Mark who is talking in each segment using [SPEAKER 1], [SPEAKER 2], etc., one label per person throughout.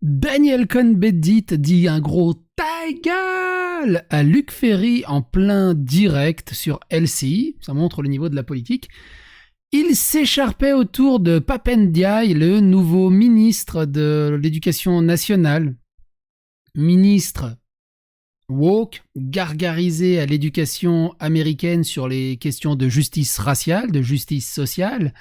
[SPEAKER 1] Daniel Cohn-Bendit dit un gros ta gueule à Luc Ferry en plein direct sur LCI, ça montre le niveau de la politique. Il s'écharpait autour de Pap Ndiaye, le nouveau ministre de l'Éducation nationale. Ministre woke, gargarisé à l'éducation américaine sur les questions de justice raciale, de justice sociale,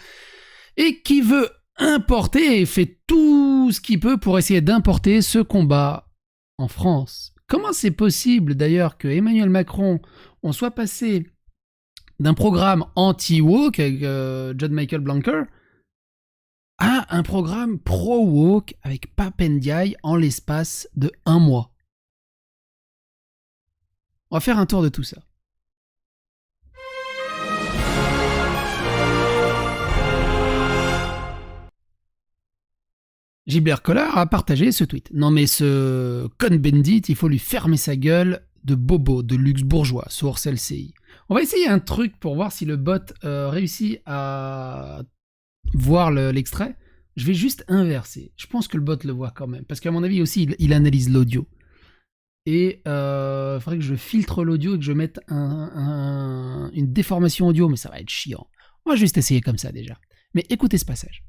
[SPEAKER 1] et qui veut importer et fait tout ce qu'il peut pour essayer d'importer ce combat en France. Comment c'est possible d'ailleurs que Emmanuel Macron, on soit passé d'un programme anti-woke avec John Michael Blanquer à un programme pro-woke avec Pap Ndiaye en l'espace de 1 mois. On va faire un tour de tout ça. Gilbert Collard a partagé ce tweet. Non mais ce Cohn-Bendit, il faut lui fermer sa gueule de bobo, de luxe bourgeois, source LCI. On va essayer un truc pour voir si le bot réussit à voir l'extrait. Je vais juste inverser. Je pense que le bot le voit quand même. Parce qu'à mon avis aussi, il analyse l'audio. Et il faudrait que je filtre l'audio et que je mette une déformation audio, mais ça va être chiant. On va juste essayer comme ça déjà. Mais écoutez ce passage.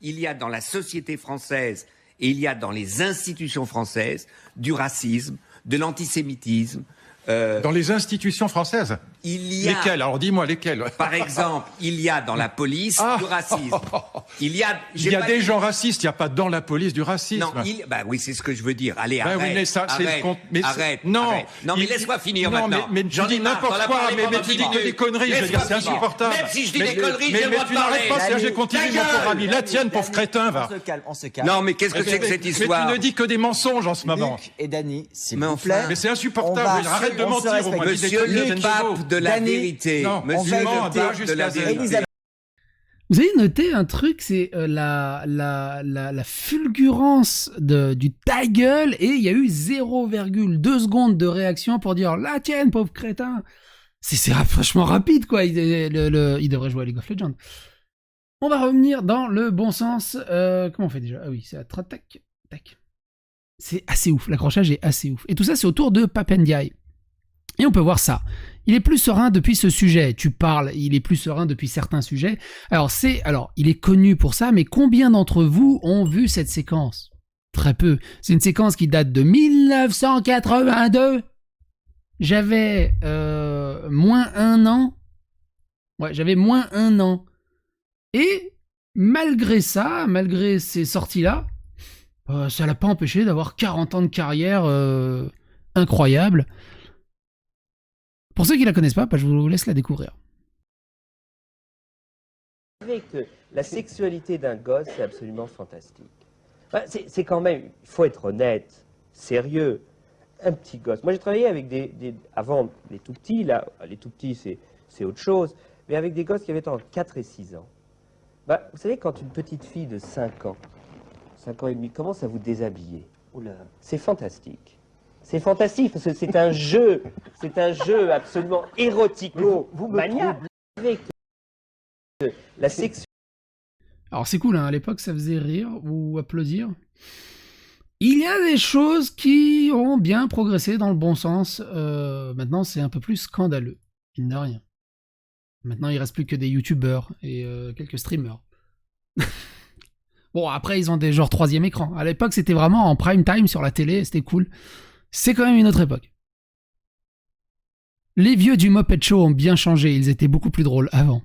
[SPEAKER 2] Il y a dans la société française et il y a dans les institutions françaises du racisme, de l'antisémitisme.
[SPEAKER 3] Dans les institutions françaises?
[SPEAKER 2] Il y a...
[SPEAKER 3] Lesquelles? Alors dis-moi lesquelles.
[SPEAKER 2] Par exemple, il y a dans la police du racisme. Il y a
[SPEAKER 3] des gens racistes, il n'y a pas dans la police du racisme.
[SPEAKER 2] Non, oui, c'est ce que je veux dire. Allez, arrête.
[SPEAKER 3] Oui, mais ça,
[SPEAKER 2] arrête.
[SPEAKER 3] Non,
[SPEAKER 2] arrête. Non, mais laisse-moi finir maintenant.
[SPEAKER 3] Mais tu dis n'importe quoi, mais tu dis que des conneries, je veux dire, c'est insupportable.
[SPEAKER 2] Même si je dis des conneries, j'ai le droit de parler.
[SPEAKER 3] Mais tu n'arrêtes pas, Serge, continue, mon pauvre ami. La tienne, pauvre crétin, va.
[SPEAKER 4] On se calme.
[SPEAKER 2] Non, mais qu'est-ce que c'est que cette histoire?
[SPEAKER 3] Mais tu ne dis que des mensonges en ce moment.
[SPEAKER 4] Luc et Dany, s'il vous plaît.
[SPEAKER 3] Mais c'est insupportable, arrête de mentir au moins.
[SPEAKER 2] Monsieur le pape de la vérité. Monsieur le pape de la vérité.
[SPEAKER 1] Vous avez noté un truc, c'est la fulgurance du ta gueule, et il y a eu 0,2 secondes de réaction pour dire la tienne, pauvre crétin. C'est franchement rapide, quoi. Il devrait jouer à League of Legends. On va revenir dans le bon sens. Comment on fait déjà? Ah oui, c'est à tac, tac. C'est assez ouf, l'accrochage est assez ouf. Et tout ça, c'est autour de Pap Ndiaye. Et on peut voir ça. Il est plus serein depuis ce sujet. Tu parles, il est plus serein depuis certains sujets. Alors, il est connu pour ça, mais combien d'entre vous ont vu cette séquence? Très peu. C'est une séquence qui date de 1982. J'avais moins 1 an. Ouais, j'avais moins 1 an. Et malgré ça, malgré ces sorties-là, ça l'a pas empêché d'avoir 40 ans de carrière incroyable. Pour ceux qui la connaissent pas, je vous laisse la découvrir.
[SPEAKER 5] Que la sexualité d'un gosse, c'est absolument fantastique. C'est quand même, il faut être honnête, sérieux. Un petit gosse. Moi, j'ai travaillé avec avant les tout petits, là, les tout petits, c'est autre chose, mais avec des gosses qui avaient entre 4 et 6 ans. Vous savez, quand une petite fille de 5 ans, 5 ans et demi, commence à vous déshabiller, c'est fantastique. C'est fantastique, parce que c'est un jeu absolument érotico-maniaque. La sexualité.
[SPEAKER 1] Alors c'est cool, hein, à l'époque ça faisait rire ou applaudir. Il y a des choses qui ont bien progressé dans le bon sens. Maintenant c'est un peu plus scandaleux, mine de rien. Maintenant il reste plus que des youtubeurs et quelques streamers. Bon après ils ont des genres 3e écran. À l'époque c'était vraiment en prime time sur la télé, c'était cool. C'est quand même une autre époque. Les vieux du Muppet Show ont bien changé, ils étaient beaucoup plus drôles avant.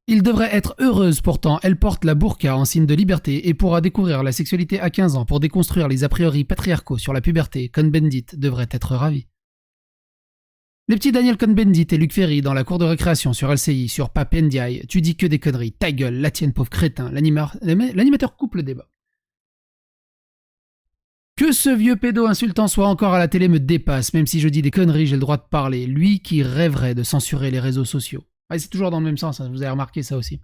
[SPEAKER 1] Il devrait être heureuse pourtant, elle porte la burqa en signe de liberté et pourra découvrir la sexualité à 15 ans pour déconstruire les a priori patriarcaux sur la puberté. Cohn-Bendit devrait être ravi. Les petits Daniel Cohn-Bendit et Luc Ferry dans la cour de récréation sur LCI, sur Pap Ndiaye, tu dis que des conneries, ta gueule, la tienne pauvre crétin, l'animateur coupe le débat. Que ce vieux pédo insultant soit encore à la télé me dépasse, même si je dis des conneries, j'ai le droit de parler. Lui qui rêverait de censurer les réseaux sociaux. Ouais, c'est toujours dans le même sens, hein, vous avez remarqué ça aussi.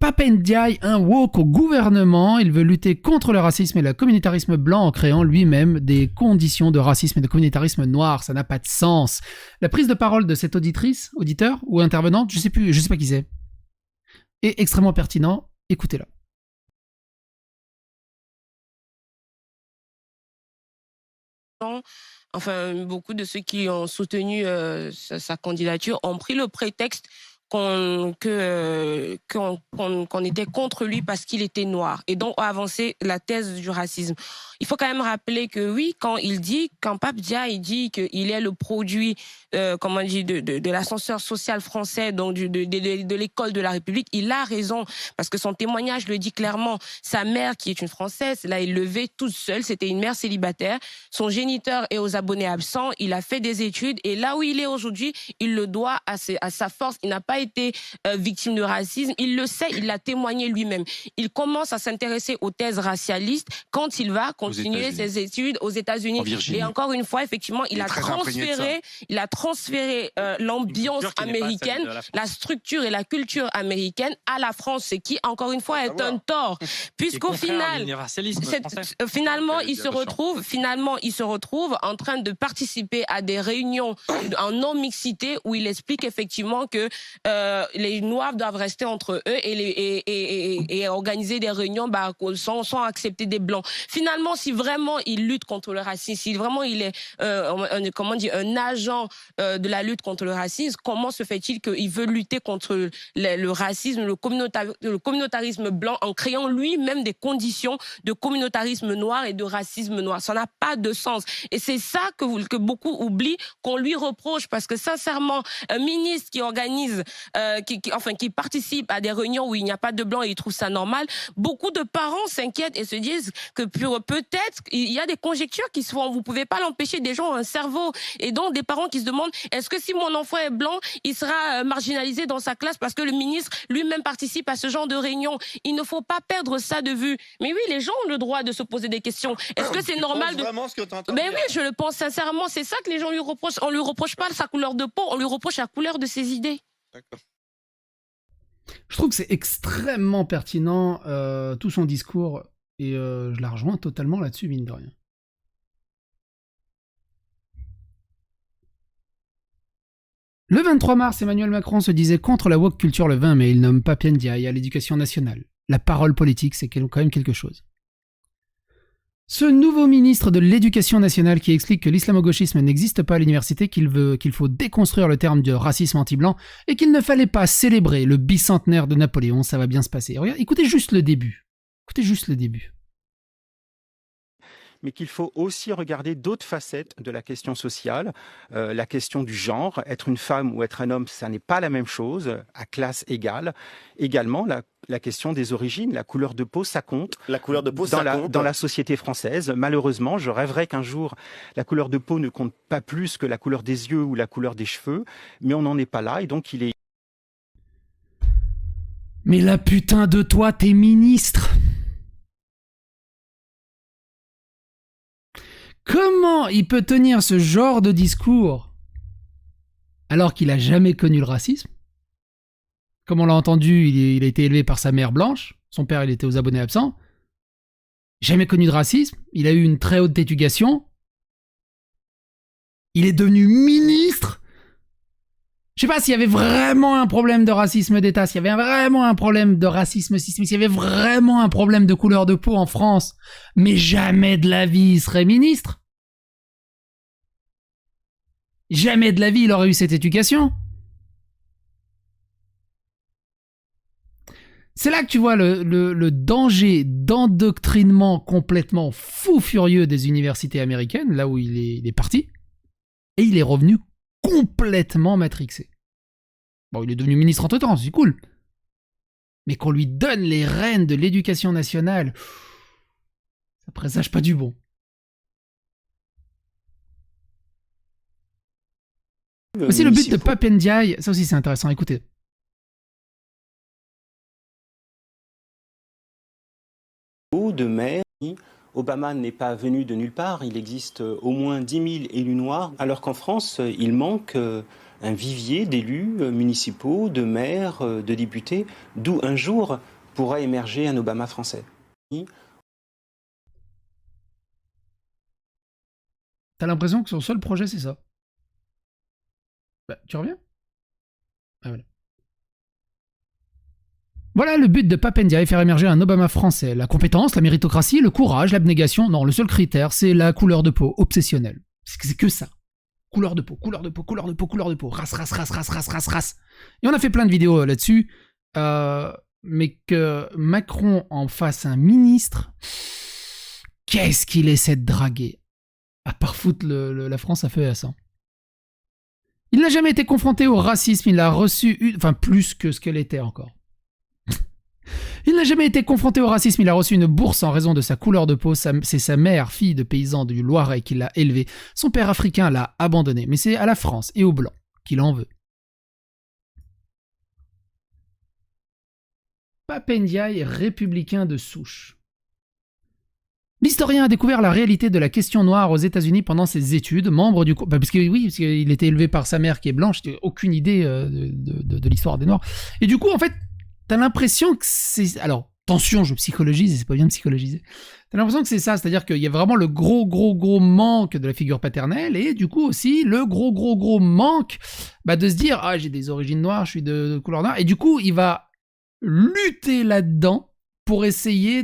[SPEAKER 1] Pap Ndiaye, un woke au gouvernement, il veut lutter contre le racisme et le communautarisme blanc en créant lui-même des conditions de racisme et de communautarisme noir, ça n'a pas de sens. La prise de parole de cette auditeur ou intervenante, je sais pas qui c'est, est extrêmement pertinent, écoutez-la.
[SPEAKER 6] enfin beaucoup de ceux qui ont soutenu sa candidature ont pris le prétexte qu'on était contre lui parce qu'il était noir et donc ont avancé la thèse du racisme. Il faut quand même rappeler que oui, quand Pape Dia il dit qu'il est le produit comment on dit de l'ascenseur social français, donc de l'école de la République, il a raison parce que son témoignage le dit clairement. Sa mère qui est une Française, l'a élevée toute seule, c'était une mère célibataire. Son géniteur est aux abonnés absents, il a fait des études et là où il est aujourd'hui, il le doit à sa force. Il n'a pas été victime de racisme, il le sait, il l'a témoigné lui-même. Il commence à s'intéresser aux thèses racialistes quand il va continuer ses études aux États-Unis. Et encore une fois, effectivement, il a transféré l'ambiance américaine, la structure et la culture américaine à la France, ce qui, encore une fois, est un tort. Puisqu'au final, finalement, il se retrouve en train de participer à des réunions en non-mixité où il explique effectivement que les Noirs doivent rester entre eux et organiser des réunions sans accepter des Blancs. Finalement, si vraiment il lutte contre le racisme, si vraiment il est un agent de la lutte contre le racisme, comment se fait-il qu'il veut lutter contre le racisme, le communautarisme blanc en créant lui-même des conditions de communautarisme noir et de racisme noir? Ça n'a pas de sens. Et c'est ça que beaucoup oublient, qu'on lui reproche, parce que sincèrement, un ministre qui organise, qui participe à des réunions où il n'y a pas de blanc et il trouve ça normal, beaucoup de parents s'inquiètent et se disent que peut-être il y a des conjectures qui se font. Vous pouvez pas l'empêcher, des gens ont un cerveau. Et donc des parents qui se demandent, est-ce que si mon enfant est blanc, il sera marginalisé dans sa classe parce que le ministre lui-même participe à ce genre de réunion? Il ne faut pas perdre ça de vue. Mais oui, les gens ont le droit de se poser des questions. Est-ce que c'est normal
[SPEAKER 7] vraiment ce que tu entends?
[SPEAKER 6] Mais oui, je le pense sincèrement. C'est ça que les gens lui reprochent. On lui reproche pas sa couleur de peau, on lui reproche la couleur de ses idées.
[SPEAKER 7] D'accord.
[SPEAKER 1] Je trouve que c'est extrêmement pertinent, tout son discours, et je la rejoins totalement là-dessus, mine de rien. Le 23 mars, Emmanuel Macron se disait contre la woke culture le 20 mai. Il nomme Pape Ndiaye à l'éducation nationale. La parole politique, c'est quand même quelque chose. Ce nouveau ministre de l'Éducation nationale qui explique que l'islamo-gauchisme n'existe pas à l'université, qu'il faut déconstruire le terme de racisme anti-blanc et qu'il ne fallait pas célébrer le bicentenaire de Napoléon, ça va bien se passer. Regarde, écoutez juste le début. Écoutez juste le début.
[SPEAKER 8] Mais qu'il faut aussi regarder d'autres facettes de la question sociale, la question du genre. Être une femme ou être un homme, ça n'est pas la même chose, à classe égale. Également, la question des origines, la couleur de peau, ça compte.
[SPEAKER 7] La couleur de peau, ça compte.
[SPEAKER 8] Dans la société française, malheureusement, je rêverais qu'un jour, la couleur de peau ne compte pas plus que la couleur des yeux ou la couleur des cheveux, mais on n'en est pas là, et donc il est...
[SPEAKER 1] Mais la putain de toi, t'es ministre! Comment il peut tenir ce genre de discours alors qu'il a jamais connu le racisme? Comme on l'a entendu, il a été élevé par sa mère blanche, son père il était aux abonnés absents, jamais connu de racisme, il a eu une très haute éducation, il est devenu ministre. Je sais pas s'il y avait vraiment un problème de racisme d'État, s'il y avait vraiment un problème de racisme systémique, s'il y avait vraiment un problème de couleur de peau en France, mais jamais de la vie il serait ministre. Jamais de la vie il aurait eu cette éducation. C'est là que tu vois le danger d'endoctrinement complètement fou furieux des universités américaines, là où il est parti, et il est revenu complètement matrixé. Bon, il est devenu ministre entre-temps, c'est cool. Mais qu'on lui donne les rênes de l'éducation nationale, ça présage pas du bon. Aussi le but de Pape Ndiaye, ça aussi c'est intéressant, écoutez.
[SPEAKER 8] De maire, Obama n'est pas venu de nulle part, il existe au moins 10 000 élus noirs, alors qu'en France, il manque un vivier d'élus municipaux, de maires, de députés, d'où un jour pourra émerger un Obama français.
[SPEAKER 1] T'as l'impression que son seul projet c'est ça? Bah, tu reviens? Ah voilà. Voilà le but de Pape Ndiaye, faire émerger un Obama français. La compétence, la méritocratie, le courage, l'abnégation. Non, le seul critère, c'est la couleur de peau obsessionnelle. C'est que ça. Couleur de peau, couleur de peau, couleur de peau, couleur de peau. Race, race, race, race, race, race, race. Et on a fait plein de vidéos là-dessus. Mais que Macron en fasse un ministre, qu'est-ce qu'il essaie de draguer? À part foutre la France à feu et à sang. Il n'a jamais été confronté au racisme, il a reçu plus que ce qu'elle était encore. Il n'a jamais été confronté au racisme, il a reçu une bourse en raison de sa couleur de peau, c'est sa mère, fille de paysan du Loiret, qui l'a élevé. Son père africain l'a abandonné, mais c'est à la France et aux Blancs qu'il en veut. Pape Ndiaye est républicain de souche. L'historien a découvert la réalité de la question noire aux États-Unis pendant ses études, membre du... parce qu'il était élevé par sa mère qui est blanche, j'ai aucune idée de l'histoire des Noirs. Et du coup, en fait, t'as l'impression que c'est... Alors, attention, je psychologise, c'est pas bien de psychologiser. T'as l'impression que c'est ça, c'est-à-dire qu'il y a vraiment le gros manque de la figure paternelle, et du coup aussi le gros manque de se dire « Ah, j'ai des origines noires, je suis de couleur noire », et du coup, il va lutter là-dedans pour essayer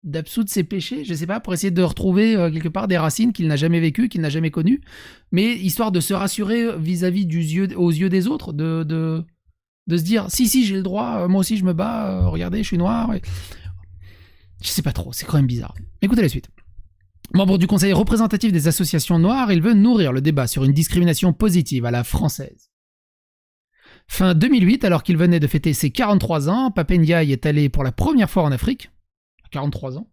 [SPEAKER 1] d'absoudre ses péchés, je sais pas, pour essayer de retrouver quelque part des racines qu'il n'a jamais vécues, qu'il n'a jamais connues, mais histoire de se rassurer vis-à-vis aux yeux des autres, de se dire si j'ai le droit, moi aussi je me bats, regardez je suis noir. Je sais pas trop, c'est quand même bizarre. Écoutez la suite. Membre du conseil représentatif des associations noires, il veut nourrir le débat sur une discrimination positive à la française. Fin 2008, alors qu'il venait de fêter ses 43 ans, Pape Ndiaye est allé pour la première fois en Afrique. 43 ans.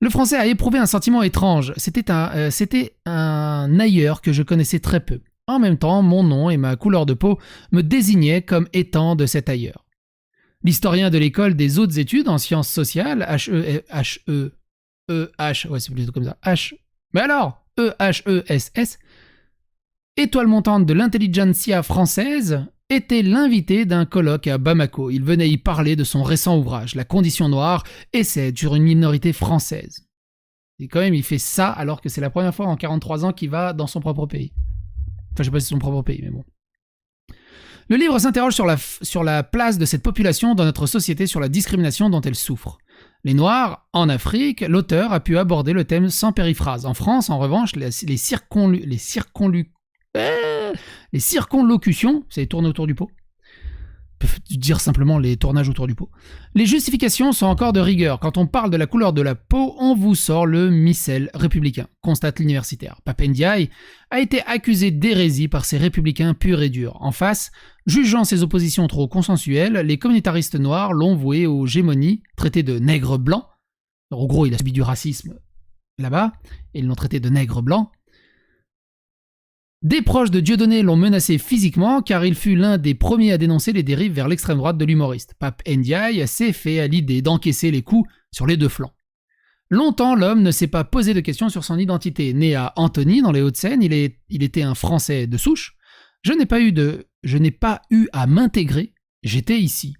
[SPEAKER 1] Le français a éprouvé un sentiment étrange. C'était un ailleurs que je connaissais très peu. En même temps, mon nom et ma couleur de peau me désignaient comme étant de cet ailleurs. L'historien de l'école des hautes études en sciences sociales, EHESS, étoile montante de l'intelligentsia française, était l'invité d'un colloque à Bamako. Il venait y parler de son récent ouvrage, La condition noire, essai sur une minorité française. Et quand même, il fait ça alors que c'est la première fois en 43 ans qu'il va dans son propre pays. Enfin, je sais pas si c'est son propre pays, mais bon. Le livre s'interroge sur la place de cette population dans notre société, sur la discrimination dont elle souffre. Les Noirs, en Afrique, l'auteur a pu aborder le thème sans périphrase. En France, en revanche, les circonlocutions, c'est tourner autour du pot. On peut dire simplement les tournages autour du pot. Les justifications sont encore de rigueur. Quand on parle de la couleur de la peau, on vous sort le missel républicain, constate l'universitaire. Pape Ndiaye a été accusé d'hérésie par ces républicains purs et durs. En face, jugeant ses oppositions trop consensuelles, les communautaristes noirs l'ont voué aux gémonies, traité de nègre blanc. Alors, en gros, il a subi du racisme là-bas, et ils l'ont traité de nègre blanc. Des proches de Dieudonné l'ont menacé physiquement car il fut l'un des premiers à dénoncer les dérives vers l'extrême droite de l'humoriste. Pape Ndiaye s'est fait à l'idée d'encaisser les coups sur les deux flancs. Longtemps, l'homme ne s'est pas posé de questions sur son identité. Né à Antony, dans les Hauts-de-Seine, il était un Français de souche. Je n'ai pas eu à m'intégrer, j'étais ici.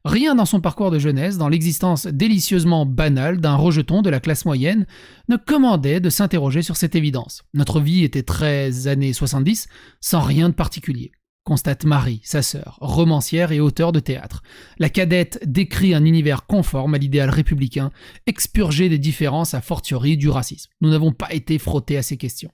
[SPEAKER 1] Rien dans son parcours de jeunesse, dans l'existence délicieusement banale d'un rejeton de la classe moyenne, ne commandait de s'interroger sur cette évidence. Notre vie était très années 70, sans rien de particulier. Constate Marie, sa sœur, romancière et auteure de théâtre. La cadette décrit un univers conforme à l'idéal républicain, expurgé des différences a fortiori du racisme. Nous n'avons pas été frottés à ces questions.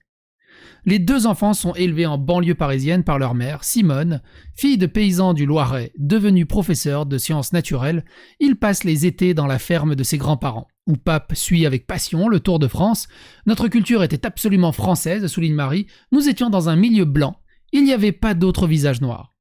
[SPEAKER 1] Les deux enfants sont élevés en banlieue parisienne par leur mère, Simone, fille de paysan du Loiret, devenue professeure de sciences naturelles. Il passe les étés dans la ferme de ses grands-parents, où Pape suit avec passion le Tour de France. Notre culture était absolument française, souligne Marie. Nous étions dans un milieu blanc. Il n'y avait pas d'autre visage noir.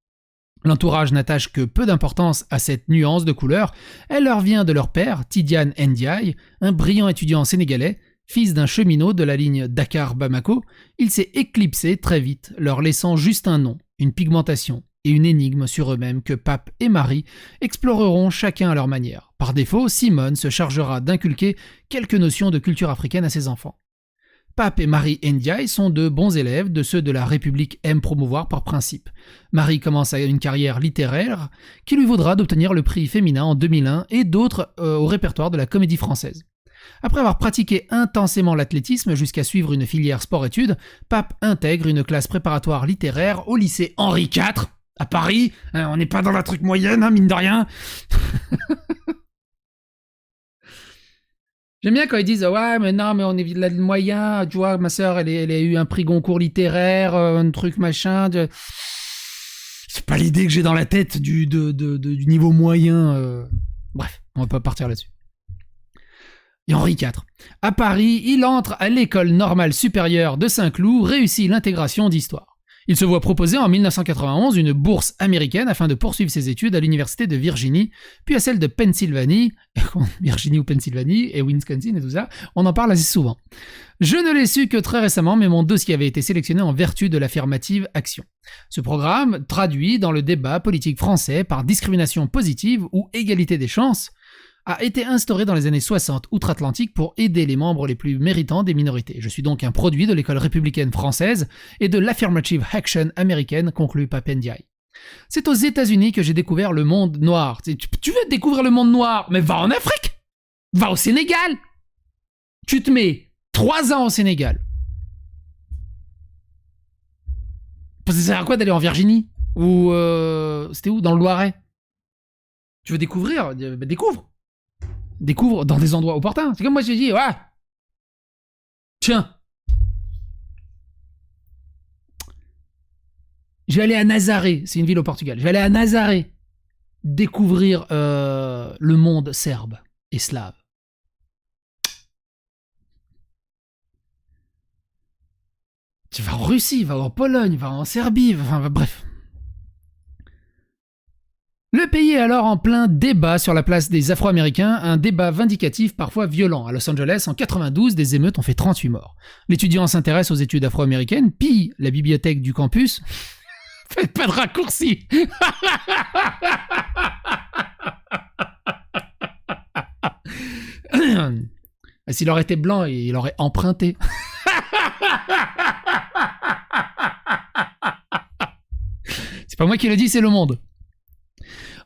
[SPEAKER 1] L'entourage n'attache que peu d'importance à cette nuance de couleur. Elle leur vient de leur père, Tidiane Ndiaye, un brillant étudiant sénégalais. Fils d'un cheminot de la ligne Dakar-Bamako, il s'est éclipsé très vite, leur laissant juste un nom, une pigmentation et une énigme sur eux-mêmes que Pape et Marie exploreront chacun à leur manière. Par défaut, Simone se chargera d'inculquer quelques notions de culture africaine à ses enfants. Pape et Marie Ndiaye sont de bons élèves, de ceux de la République aime promouvoir par principe. Marie commence une carrière littéraire qui lui vaudra d'obtenir le prix féminin en 2001 et d'autres au répertoire de la Comédie Française. Après avoir pratiqué intensément l'athlétisme jusqu'à suivre une filière sport-études, Pape intègre une classe préparatoire littéraire au lycée Henri IV À Paris, hein, on n'est pas dans la truc moyenne, hein, mine de rien. J'aime bien quand ils disent ouais mais non mais on est là de moyen, tu vois ma sœur elle a eu un prix Goncourt littéraire, un truc machin. C'est pas l'idée que j'ai dans la tête du niveau moyen. Bref, on va pas partir là-dessus. Et Henri IV. À Paris, il entre à l'école normale supérieure de Saint-Cloud, réussit l'intégration d'histoire. Il se voit proposer en 1991 une bourse américaine afin de poursuivre ses études à l'université de Virginie, puis à celle de Pennsylvanie, Virginie ou Pennsylvanie, et Wisconsin et tout ça, on en parle assez souvent. Je ne l'ai su que très récemment, mais mon dossier avait été sélectionné en vertu de l'affirmative action. Ce programme traduit dans le débat politique français par discrimination positive ou égalité des chances, a été instauré dans les années 60 outre-Atlantique pour aider les membres les plus méritants des minorités. Je suis donc un produit de l'école républicaine française et de l'affirmative action américaine, conclut Papendiaï. C'est aux États-Unis que j'ai découvert le monde noir. Tu veux découvrir le monde noir? Mais va en Afrique! Va au Sénégal! Tu te mets 3 ans au Sénégal. Ça sert à quoi d'aller en Virginie? Ou c'était où? Dans le Loiret? Tu veux découvrir? Bah, découvre dans des endroits opportuns. C'est comme moi j'ai dit, ouais. Tiens. Je vais aller à Nazaré, c'est une ville au Portugal. Je vais aller à Nazaré découvrir le monde serbe et slave. Tu vas en Russie, va en Pologne, va en Serbie, enfin bref. Le pays est alors en plein débat sur la place des Afro-Américains, un débat vindicatif parfois violent. À Los Angeles, en 92, des émeutes ont fait 38 morts. L'étudiant s'intéresse aux études afro-américaines, pille la bibliothèque du campus. Faites pas de raccourcis. S'il aurait été blanc, il aurait emprunté. C'est pas moi qui le dis, c'est le monde.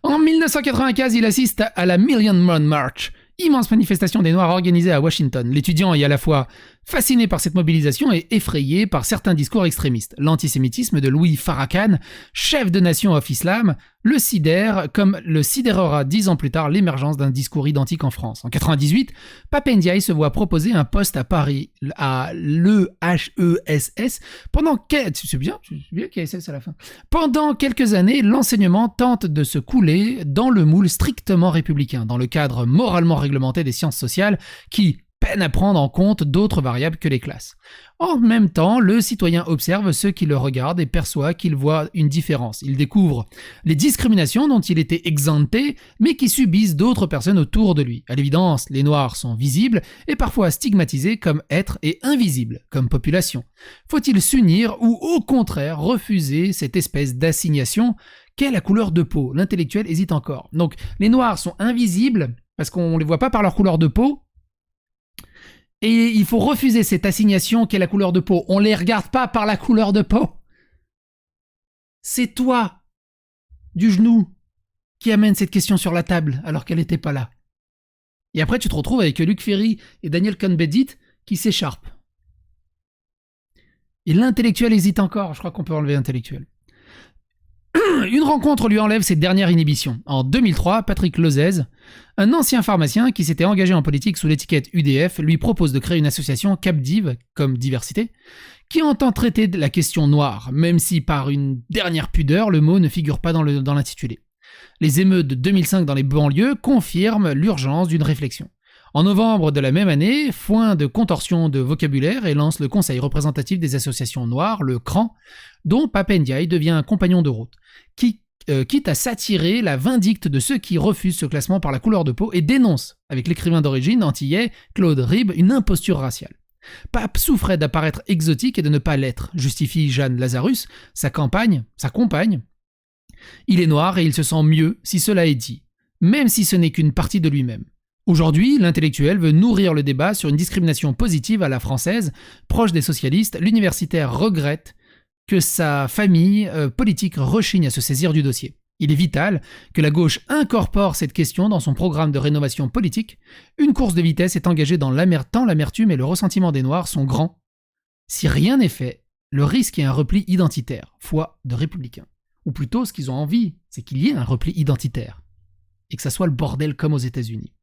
[SPEAKER 1] En 1995, il assiste à la Million Man March, immense manifestation des Noirs organisée à Washington. L'étudiant est à la fois fasciné par cette mobilisation et effrayé par certains discours extrémistes. L'antisémitisme de Louis Farrakhan, chef de Nation of Islam, le sidère, comme le sidérera 10 ans plus tard l'émergence d'un discours identique en France. En 98, Papendiaï se voit proposer un poste à Paris, à l'EHESS, pendant c'est bien qu'il y a SS à la fin. Pendant quelques années, l'enseignement tente de se couler dans le moule strictement républicain, dans le cadre moralement réglementé des sciences sociales, qui peine à prendre en compte d'autres variables que les classes. En même temps, le citoyen observe ceux qui le regardent et perçoit qu'il voit une différence. Il découvre les discriminations dont il était exempté, mais qui subissent d'autres personnes autour de lui. À l'évidence, les Noirs sont visibles et parfois stigmatisés comme êtres et invisibles comme population. Faut-il s'unir ou au contraire refuser cette espèce d'assignation qu'est la couleur de peau? L'intellectuel hésite encore. Donc, les Noirs sont invisibles parce qu'on ne les voit pas par leur couleur de peau. Et il faut refuser cette assignation qu'est la couleur de peau. On les regarde pas par la couleur de peau. C'est toi, du genou, qui amène cette question sur la table alors qu'elle n'était pas là. Et après, tu te retrouves avec Luc Ferry et Daniel Cohn-Bendit qui s'écharpent. Et l'intellectuel hésite encore. Je crois qu'on peut enlever l'intellectuel. Une rencontre lui enlève ses dernières inhibitions. En 2003, Patrick Lozès, un ancien pharmacien qui s'était engagé en politique sous l'étiquette UDF, lui propose de créer une association Capdiv, comme diversité, qui entend traiter de la question noire, même si par une dernière pudeur, le mot ne figure pas dans l'intitulé. Les émeutes de 2005 dans les banlieues confirment l'urgence d'une réflexion. En novembre de la même année, foin de contorsion de vocabulaire et lance le Conseil représentatif des associations noires, le CRAN, dont Papendiaï devient un compagnon de route, qui quitte à s'attirer la vindicte de ceux qui refusent ce classement par la couleur de peau et dénonce, avec l'écrivain d'origine antillais Claude Ribes, une imposture raciale. Pape souffrait d'apparaître exotique et de ne pas l'être, justifie Jeanne Lazarus, sa compagne. Il est noir et il se sent mieux si cela est dit, même si ce n'est qu'une partie de lui-même. Aujourd'hui, l'intellectuel veut nourrir le débat sur une discrimination positive à la française. Proche des socialistes, l'universitaire regrette que sa famille politique rechigne à se saisir du dossier. Il est vital que la gauche incorpore cette question dans son programme de rénovation politique. Une course de vitesse est engagée dans tant l'amertume et le ressentiment des Noirs sont grands. Si rien n'est fait, le risque est un repli identitaire, foi de républicains. Ou plutôt, ce qu'ils ont envie, c'est qu'il y ait un repli identitaire. Et que ça soit le bordel comme aux États-Unis.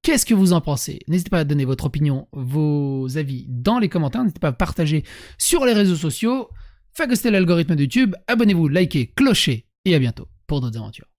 [SPEAKER 1] Qu'est-ce que vous en pensez? N'hésitez pas à donner votre opinion, vos avis dans les commentaires. N'hésitez pas à partager sur les réseaux sociaux. Fagostez l'algorithme de YouTube. Abonnez-vous, likez, clochez. Et à bientôt pour d'autres aventures.